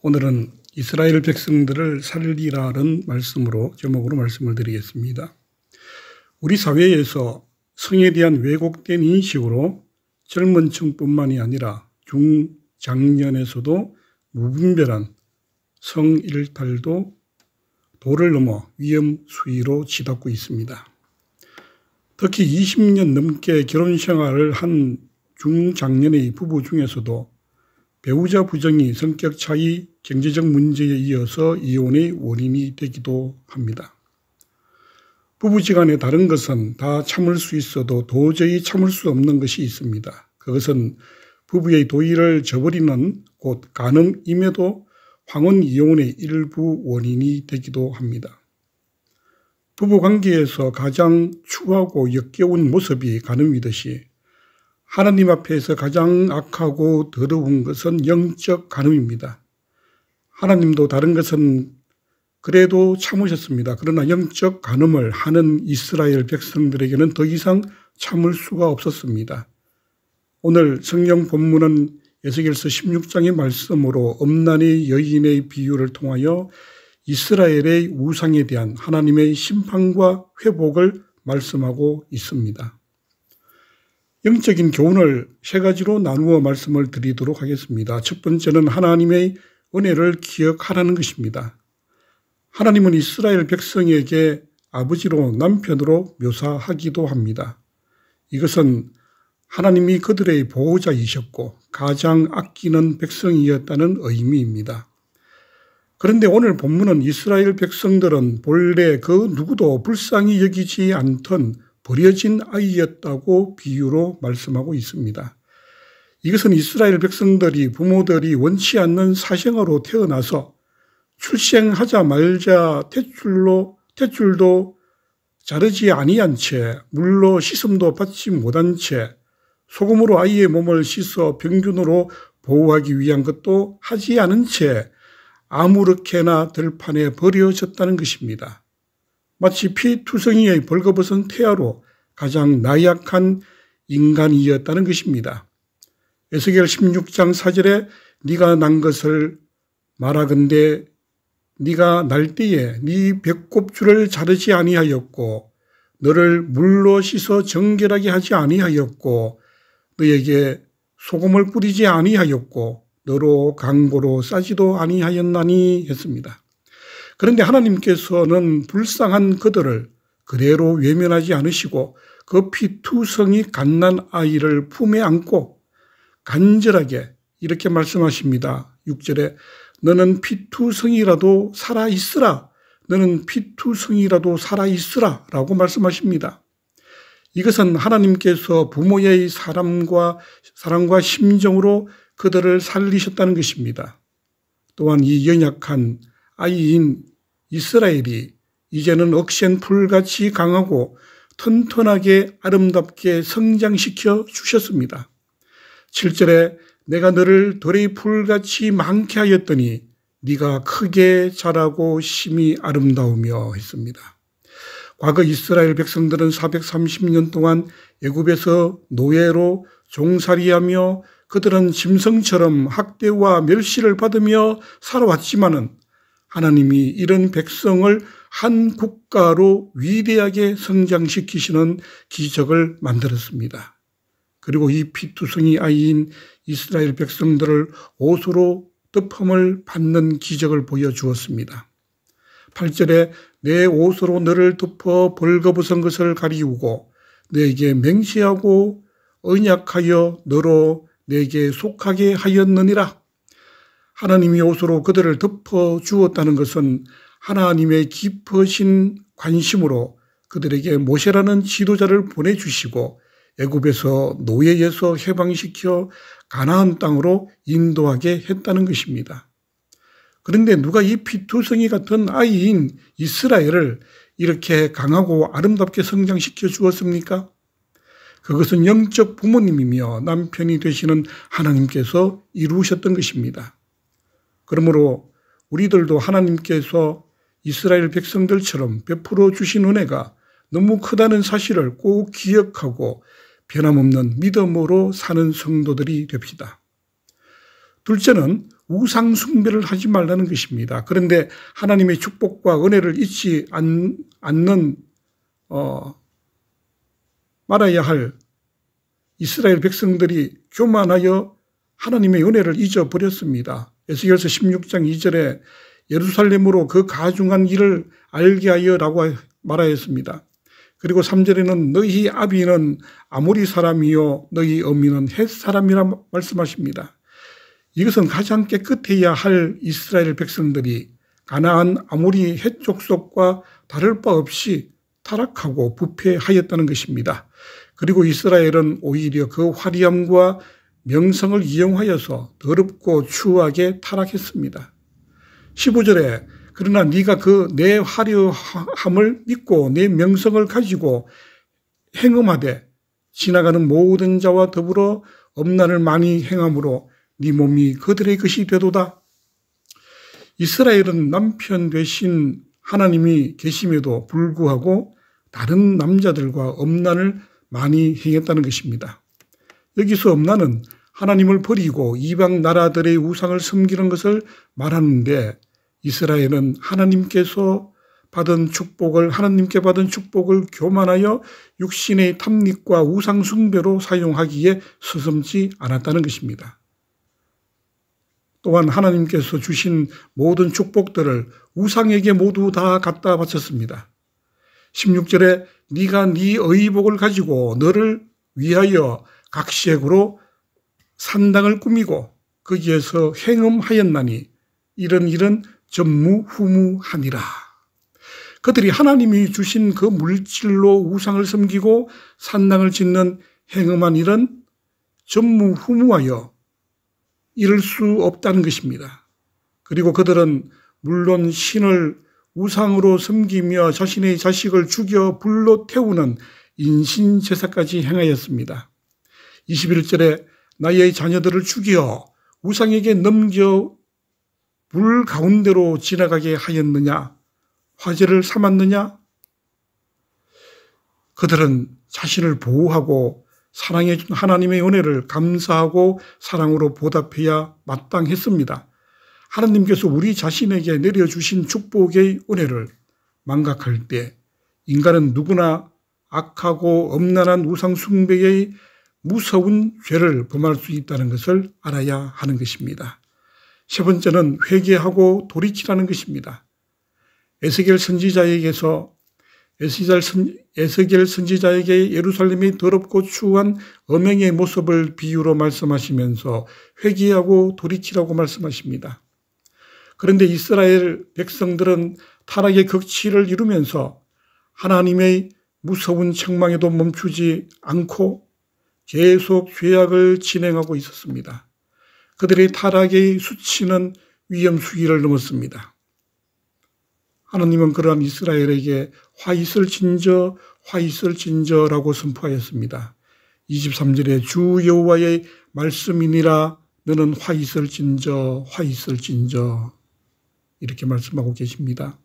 오늘은 이스라엘 백성들을 살리라는 제목으로 말씀을 드리겠습니다. 우리 사회에서 성에 대한 왜곡된 인식으로 젊은 층뿐만이 아니라 중장년에서도 무분별한 성일탈도 도를 넘어 위험 수위로 치닫고 있습니다. 특히 20년 넘게 결혼 생활을 한 중장년의 부부 중에서도 배우자 부정이 성격 차이, 경제적 문제에 이어서 이혼의 원인이 되기도 합니다. 부부지간에 다른 것은 다 참을 수 있어도 도저히 참을 수 없는 것이 있습니다. 그것은 부부의 도의를 저버리는 곧 간음임에도 황혼 이혼의 일부 원인이 되기도 합니다. 부부관계에서 가장 추하고 역겨운 모습이 간음이듯이 하나님 앞에서 가장 악하고 더러운 것은 영적 간음입니다. 하나님도 다른 것은 그래도 참으셨습니다. 그러나 영적 간음을 하는 이스라엘 백성들에게는 더 이상 참을 수가 없었습니다. 오늘 성경 본문은 에스겔서 16장의 말씀으로 음란의 여인의 비유를 통하여 이스라엘의 우상에 대한 하나님의 심판과 회복을 말씀하고 있습니다. 영적인 교훈을 세 가지로 나누어 말씀을 드리도록 하겠습니다. 첫 번째는 하나님의 은혜를 기억하라는 것입니다. 하나님은 이스라엘 백성에게 아버지로 남편으로 묘사하기도 합니다. 이것은 하나님이 그들의 보호자이셨고 가장 아끼는 백성이었다는 의미입니다. 그런데 오늘 본문은 이스라엘 백성들은 본래 그 누구도 불쌍히 여기지 않던 버려진 아이였다고 비유로 말씀하고 있습니다. 이것은 이스라엘 백성들이 부모들이 원치 않는 사생아로 태어나서 출생하자마자 탯줄도 자르지 아니한 채 물로 씻음도 받지 못한 채 소금으로 아이의 몸을 씻어 병균으로 보호하기 위한 것도 하지 않은 채 아무렇게나 들판에 버려졌다는 것입니다. 마치 피투성이의 벌거벗은 태아로 가장 나약한 인간이었다는 것입니다. 에스겔 16장 4절에 네가 난 것을 말하건대 네가 날 때에 네 배꼽줄을 자르지 아니하였고 너를 물로 씻어 정결하게 하지 아니하였고 너에게 소금을 뿌리지 아니하였고 너로 강보로 싸지도 아니하였나니 했습니다. 그런데 하나님께서는 불쌍한 그들을 그대로 외면하지 않으시고 그 피투성이 갓난 아이를 품에 안고 간절하게 이렇게 말씀하십니다. 6절에 너는 피투성이라도 살아있으라. 너는 피투성이라도 살아있으라 라고 말씀하십니다. 이것은 하나님께서 부모의 사랑과 심정으로 그들을 살리셨다는 것입니다. 또한 이 연약한 아이인 이스라엘이 이제는 억센 풀같이 강하고 튼튼하게 아름답게 성장시켜 주셨습니다. 7절에 내가 너를 들의 풀같이 많게 하였더니 네가 크게 자라고 심히 아름다우며 했습니다. 과거 이스라엘 백성들은 430년 동안 애굽에서 노예로 종살이하며 그들은 짐승처럼 학대와 멸시를 받으며 살아왔지만은 하나님이 이런 백성을 한 국가로 위대하게 성장시키시는 기적을 만들었습니다. 그리고 이 피투성이 아이인 이스라엘 백성들을 옷으로 덮음을 받는 기적을 보여주었습니다. 8절에 내 옷으로 너를 덮어 벌거벗은 것을 가리우고 너에게 맹세하고 언약하여 너로 내게 속하게 하였느니라. 하나님이 옷으로 그들을 덮어 주었다는 것은 하나님의 깊으신 관심으로 그들에게 모세라는 지도자를 보내주시고 애굽에서 노예에서 해방시켜 가나안 땅으로 인도하게 했다는 것입니다. 그런데 누가 이 피투성이 같은 아이인 이스라엘을 이렇게 강하고 아름답게 성장시켜 주었습니까? 그것은 영적 부모님이며 남편이 되시는 하나님께서 이루셨던 것입니다. 그러므로 우리들도 하나님께서 이스라엘 백성들처럼 베풀어 주신 은혜가 너무 크다는 사실을 꼭 기억하고 변함없는 믿음으로 사는 성도들이 됩시다. 둘째는 우상 숭배를 하지 말라는 것입니다. 그런데 하나님의 축복과 은혜를 잊지 않는 말아야 할 이스라엘 백성들이 교만하여 하나님의 은혜를 잊어버렸습니다. 에스겔서 16장 2절에 예루살렘으로 그 가중한 일을 알게 하여라고 말하였습니다. 그리고 3절에는 너희 아비는 아모리 사람이요 너희 어미는 헷 사람이라 말씀하십니다. 이것은 가장 깨끗해야 할 이스라엘 백성들이 가나안 아모리 헷 족속과 다를 바 없이 타락하고 부패하였다는 것입니다. 그리고 이스라엘은 오히려 그 화려함과 명성을 이용하여서 더럽고 추하게 타락했습니다. 15절에 그러나 네가 그 내 화려함을 믿고 내 명성을 가지고 행음하되 지나가는 모든 자와 더불어 엄난을 많이 행함으로 네 몸이 그들의 것이 되도다. 이스라엘은 남편 되신 하나님이 계심에도 불구하고 다른 남자들과 엄난을 많이 행했다는 것입니다. 여기서 엄난은 하나님을 버리고 이방 나라들의 우상을 섬기는 것을 말하는데 이스라엘은 하나님께 받은 축복을 교만하여 육신의 탐닉과 우상 숭배로 사용하기에 서슴지 않았다는 것입니다. 또한 하나님께서 주신 모든 축복들을 우상에게 모두 다 갖다 바쳤습니다. 16절에 네가 네 의복을 가지고 너를 위하여 각색으로 산당을 꾸미고 거기에서 행음하였나니 이런 일은 전무후무하니라. 그들이 하나님이 주신 그 물질로 우상을 섬기고 산당을 짓는 행음한 일은 전무후무하여 이룰 수 없다는 것입니다. 그리고 그들은 물론 신을 우상으로 섬기며 자신의 자식을 죽여 불로 태우는 인신제사까지 행하였습니다. 21절에 나의 자녀들을 죽여 우상에게 넘겨 물 가운데로 지나가게 하였느냐? 화제를 삼았느냐? 그들은 자신을 보호하고 사랑해 준 하나님의 은혜를 감사하고 사랑으로 보답해야 마땅했습니다. 하나님께서 우리 자신에게 내려주신 축복의 은혜를 망각할 때 인간은 누구나 악하고 엄난한 우상 숭배의 무서운 죄를 범할 수 있다는 것을 알아야 하는 것입니다. 세 번째는 회개하고 돌이키라는 것입니다. 에스겔 선지자에게 예루살렘이 더럽고 추한 음행의 모습을 비유로 말씀하시면서 회개하고 돌이키라고 말씀하십니다. 그런데 이스라엘 백성들은 타락의 극치를 이루면서 하나님의 무서운 책망에도 멈추지 않고 계속 죄악을 진행하고 있었습니다. 그들의 타락의 수치는 위험 수위를 넘었습니다. 하나님은 그러한 이스라엘에게 화 있을 진저라고 선포하였습니다. 23절에 주 여호와의 말씀이니라 너는 화 있을 진저 이렇게 말씀하고 계십니다.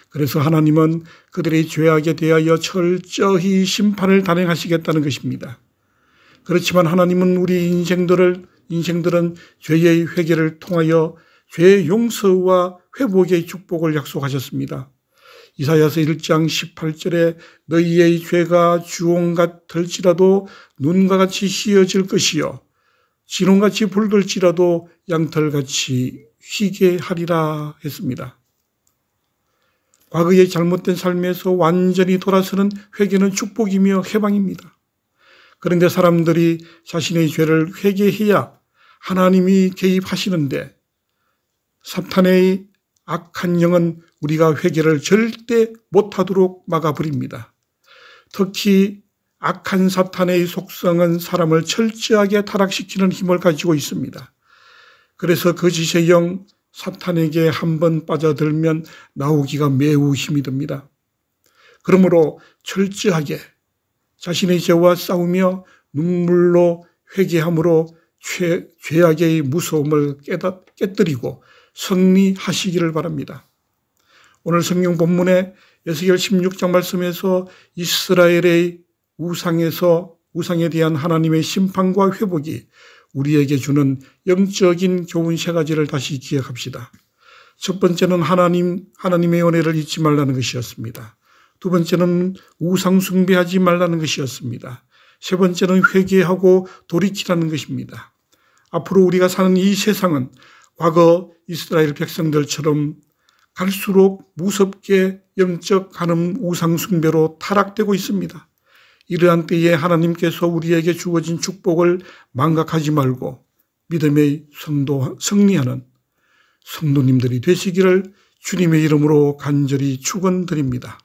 그래서 하나님은 그들의 죄악에 대하여 철저히 심판을 단행하시겠다는 것입니다. 그렇지만 하나님은 우리 인생들은 죄의 회개를 통하여 죄의 용서와 회복의 축복을 약속하셨습니다. 이사야서 1장 18절에 너희의 죄가 주홍 같을지라도 눈과 같이 희어질 것이요 진홍같이 붉을지라도 양털같이 희게 하리라 했습니다. 과거의 잘못된 삶에서 완전히 돌아서는 회개는 축복이며 해방입니다. 그런데 사람들이 자신의 죄를 회개해야 하나님이 개입하시는데 사탄의 악한 영은 우리가 회개를 절대 못하도록 막아버립니다. 특히 악한 사탄의 속성은 사람을 철저하게 타락시키는 힘을 가지고 있습니다. 그래서 거짓의 영 사탄에게 한번 빠져들면 나오기가 매우 힘이 듭니다. 그러므로 철저하게 자신의 죄와 싸우며 눈물로 회개함으로 죄악의 무서움을 깨뜨리고 승리하시기를 바랍니다. 오늘 성경 본문의 에스겔 16장 말씀에서 이스라엘의 우상에 대한 하나님의 심판과 회복이 우리에게 주는 영적인 교훈 세 가지를 다시 기억합시다. 첫 번째는 하나님의 은혜를 잊지 말라는 것이었습니다. 두 번째는 우상 숭배하지 말라는 것이었습니다. 세 번째는 회개하고 돌이키라는 것입니다. 앞으로 우리가 사는 이 세상은 과거 이스라엘 백성들처럼 갈수록 무섭게 영적 간음 우상 숭배로 타락되고 있습니다. 이러한 때에 하나님께서 우리에게 주어진 축복을 망각하지 말고 믿음의 승리하는 성도님들이 되시기를 주님의 이름으로 간절히 축원드립니다.